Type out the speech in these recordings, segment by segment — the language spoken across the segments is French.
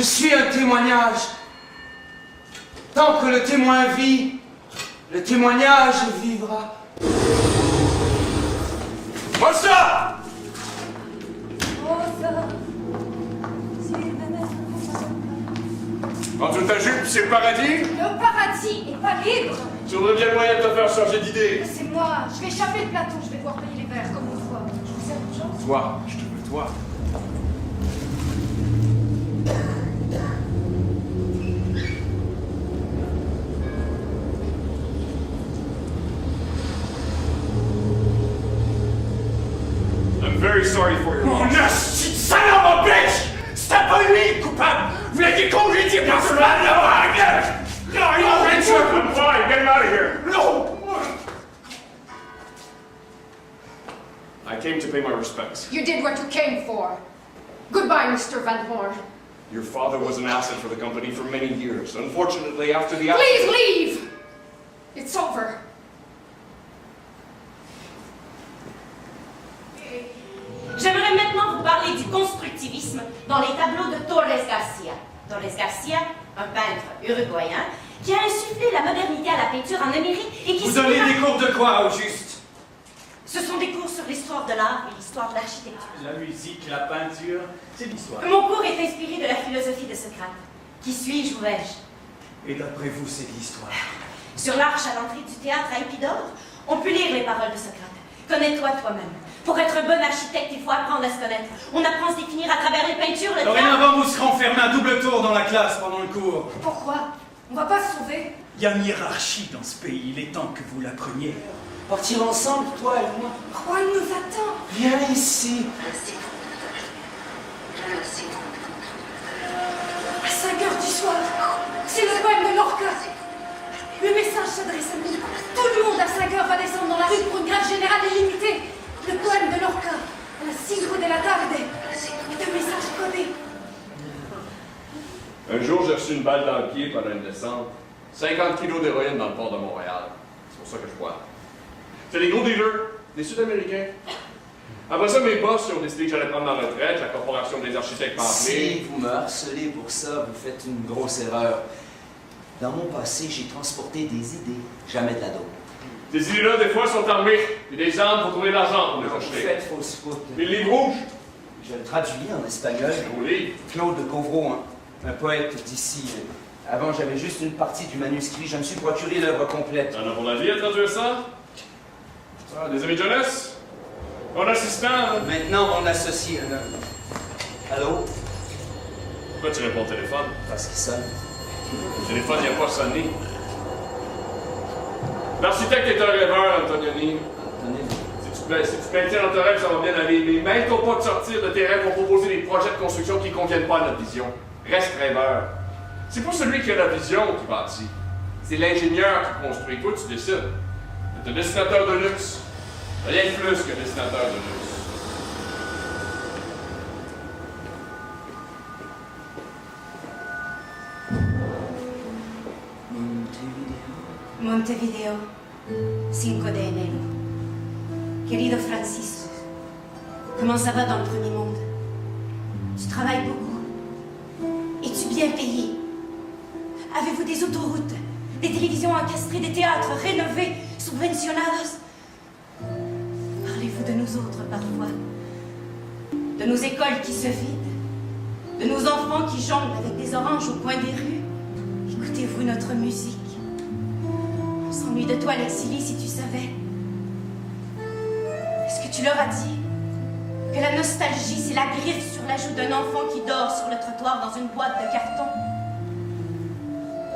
Je suis un témoignage. Tant que le témoin vit, le témoignage vivra. Rosa! Rosa! Entre ta jupe, c'est le paradis? Le paradis est pas libre! Tu aurais bien le moyen de te faire changer d'idée. C'est moi, je vais échapper le plateau, je vais devoir payer les verres comme autrefois. Je vous sers une chance? Toi, je te veux toi. I'm very sorry for your Mon loss. asti de salope, bitch! C'était pas lui le coupable! Vous l'avez congédié pour ce mal de vague! Non, I'm fine, get him out of here. Non! I came to pay my respects. You did what you came for. Goodbye, Mr. Van Horn. Your father was an asset for the company for many years. Unfortunately, after the Please leave! It's over. J'aimerais maintenant vous parler du constructivisme dans les tableaux de Torres Garcia. Torres Garcia, un peintre uruguayen, qui a insufflé la modernité à la peinture en Amérique et qui... Vous donnez des cours de quoi, au juste? Ce sont des cours sur l'histoire de l'art et l'histoire de l'architecture. La musique, la peinture, c'est l'histoire. Mon cours est inspiré de la philosophie de Socrate. Qui suis-je ou vais-je? Et d'après vous, c'est de l'histoire. Sur l'arche à l'entrée du théâtre à Épidore, on peut lire les paroles de Socrate. Connais-toi toi-même. Pour être un bon architecte, il faut apprendre à se connaître. On apprend à se définir à travers les peintures, le théâtre... Dorénavant, vous serez enfermé un double tour dans la classe pendant le cours. Pourquoi? On va pas se sauver? Il y a une hiérarchie dans ce pays, il est temps que vous l'appreniez. Partir ensemble, toi et moi. Pourquoi il nous attend? Viens ici. À 5 heures du soir, c'est le poème de Lorca. Le message s'adresse à nous. Tout le monde à 5 heures va descendre dans la rue pour une grève générale illimitée. Le poème de Lorca, à la 5 de la tarde. Le message codé. Un jour, j'ai reçu une balle dans le pied pendant une descente. 50 kilos d'héroïne dans le port de Montréal. C'est pour ça que je bois. C'est des gros dealers, des Sud-Américains. Après ça, mes boss ont décidé que j'allais prendre ma retraite. La corporation des architectes m'a Si appelé. vous me harcelez pour ça, vous faites une grosse erreur. Dans mon passé, j'ai transporté des idées, jamais de la dope. Ces idées-là, des fois, sont armées. Et des armes pour trouver de l'argent pour les Vous acheter. faites fausse route. Puis le livre rouge. Je le traduis en espagnol. Gros livre. Claude de Gauvreau, un poète d'ici. Avant, j'avais juste une partie du manuscrit. Je me suis procuré l'œuvre complète. T'en as pour la vie à traduire ça? Ah, des amis de jeunesse? Mon assistant? Maintenant, mon associé. Allô? Pourquoi tu réponds au téléphone? Parce qu'il sonne. Le téléphone n'a pas sonné. L'architecte est un rêveur, Antonioni. Si tu maintiens dans tes rêves, ça va bien aller. Mais mêle-toi pas de sortir de tes rêves pour proposer des projets de construction qui ne conviennent pas à notre vision. Reste rêveur. C'est pas celui qui a la vision qui bâtit. C'est l'ingénieur qui construit. Toi, tu décides. C'est un dessinateur de luxe. Rien de plus qu'un dessinateur de luxe. Montevideo, 5 de enero. Querido Francisco, comment ça va dans le premier monde? Tu travailles beaucoup. Es-tu bien payé? Avez-vous des autoroutes, des télévisions encastrées, des théâtres rénovés, subventionados? Parlez-vous de nous autres parfois? De nos écoles qui se vident? De nos enfants qui jonglent avec des oranges au coin des rues? Écoutez-vous notre musique? On s'ennuie de toi, Lexili, si tu savais. Est-ce que tu leur as dit que la nostalgie, c'est la griffe sur la joue d'un enfant qui dort sur le trottoir dans une boîte de carton?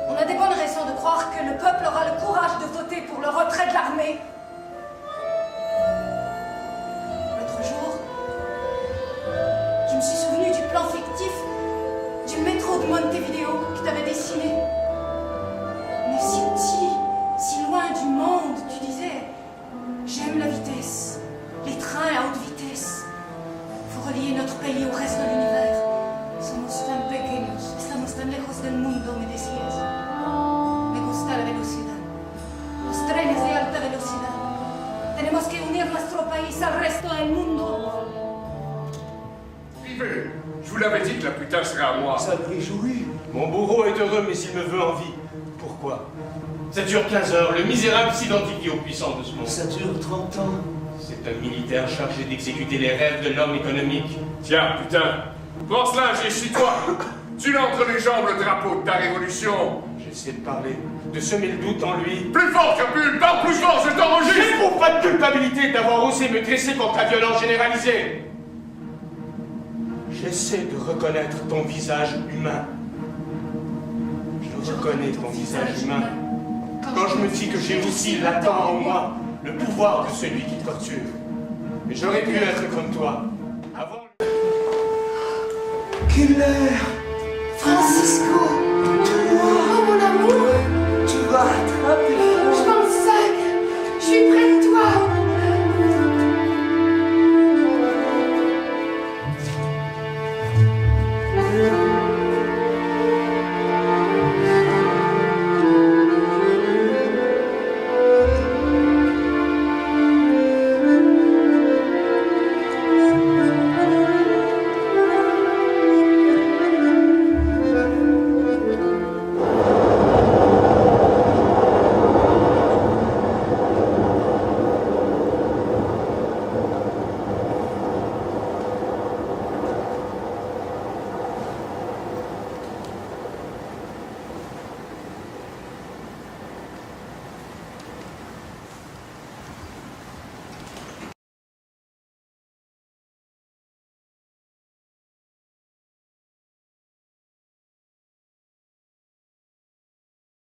On a des bonnes raisons de croire que le peuple aura le courage de voter pour le retrait de l'armée. L'autre jour, je me suis souvenu du plan fictif du métro de Montevideo que tu avais dessiné. Mais si petit, si loin du monde, tu disais « J'aime la vitesse, les trains à haute vitesse. Faut relier notre pays au reste de l'univers. Somos tan pequeños, estamos tan lejos del mundo, me decías. Me gusta la velocidad, los trenes de alta velocidad. Tenemos que unir nuestro país al resto del mundo. Vivez! Je vous l'avais dit que la putain serait à moi. Ça me réjouit. Mon bourreau est heureux, mais il me veut en vie. Pourquoi? Ça dure 15 heures. Le misérable s'identifie aux puissants de ce monde. Ça dure 30 ans. C'est un militaire chargé d'exécuter les rêves de l'homme économique. Tiens, putain, prends cela, toi. Tu l'as entre les jambes le drapeau de ta révolution. J'essaie de parler, de semer le doute en lui. Plus fort, Crapule, parle plus fort, je t'enregistre. J'éprouve pas de culpabilité d'avoir osé me dresser contre la violence généralisée. J'essaie de reconnaître ton visage humain. Je reconnais ton visage humain. Quand je me dis que j'ai aussi latent en moi le pouvoir de celui qui torture. Mais j'aurais pu être comme toi. Avant... Quelle heure? Francisco!